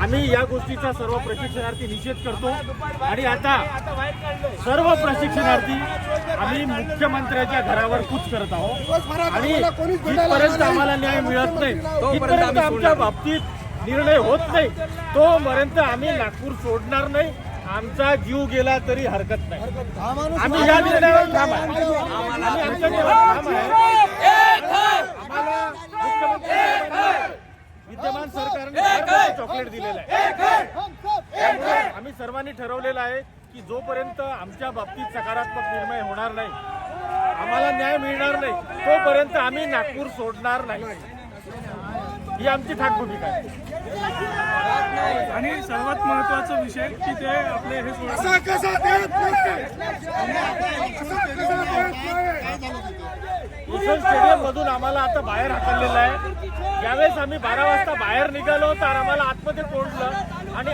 आम्ही या गोष्टीचा सर्व प्रशिक्षणार्थी निषेध करतो आणि आता सर्व प्रशिक्षणार्थी आम्ही मुख्यमंत्र्याच्या घरावर कूच करत आहोत आणि जिथपर्यंत आम्हाला न्याय मिळत नाही तिथपर्यंत आमच्या बाबतीत निर्णय होत नाही तोपर्यंत आम्ही नागपूर सोडणार नाही. आमचा जीव गेला तरी हरकत नाही. आम्ही या निर्णयावर ठाम आहे. आम्ही आमच्या निर्णयावर ठाम आहे. आम्हाला मुख्यमंत्री विद्यमान सरकारने चॉकलेट दिलेलं आहे. त्यामुळे आम्ही सर्वांनी ठरवलेलं आहे की जोपर्यंत आमच्या बाबतीत सकारात्मक निर्णय होणार नाही आम्हाला न्याय मिळणार नाही तोपर्यंत आम्ही नागपूर सोडणार नाही. ही आमची ठाक भूमिका आहे. आणि सर्वात महत्त्वाचा विषय की ते आपले हे भूषण स्टेडियम मधून आम्हाला आता बाहेर हाकललेलं आहे. ज्यावेळेस आम्ही 12 वाजता बाहेर निघालो तर आम्हाला आतमध्ये कोंडलं आणि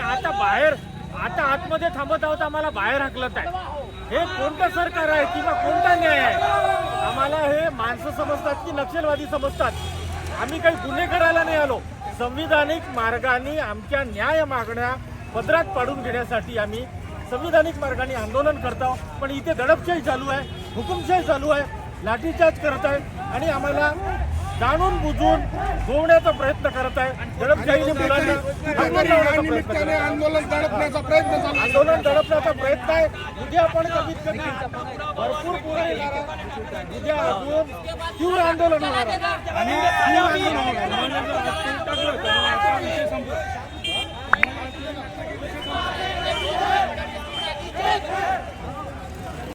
आता आतमध्ये थांबत आहोत आम्हाला बाहेर हाकलत आहे. हे कोणतं सरकार आहे किंवा कोणता न्याय आहे? आम्हाला हे माणसं समजतात की नक्षलवादी समजतात. आम्ही काही गुन्हे करायला नाही आलो. संविधानिक मार्गाने आमच्या न्याय मागण्या पदरात पाडून घेण्यासाठी आम्ही संविधानिक मार्गाने आंदोलन करतो. पण इथे दडपशाही चालू आहे, हुकुमशाही चालू आहे, लाठीचार्ज करत आहे आणि आम्हाला जाणून बुजून गोवण्याचा प्रयत्न करत आहे. दडपशाहीने मुलांना आंदोलन दडपण्याचा प्रयत्न चालू आहे. आंदोलन दडपण्याचा प्रयत्न आहे. उद्या पण कमीत कमी भरपूर पुढे येणार आहे. उद्या अजून तीव्र आंदोलन होणार आहे. आणि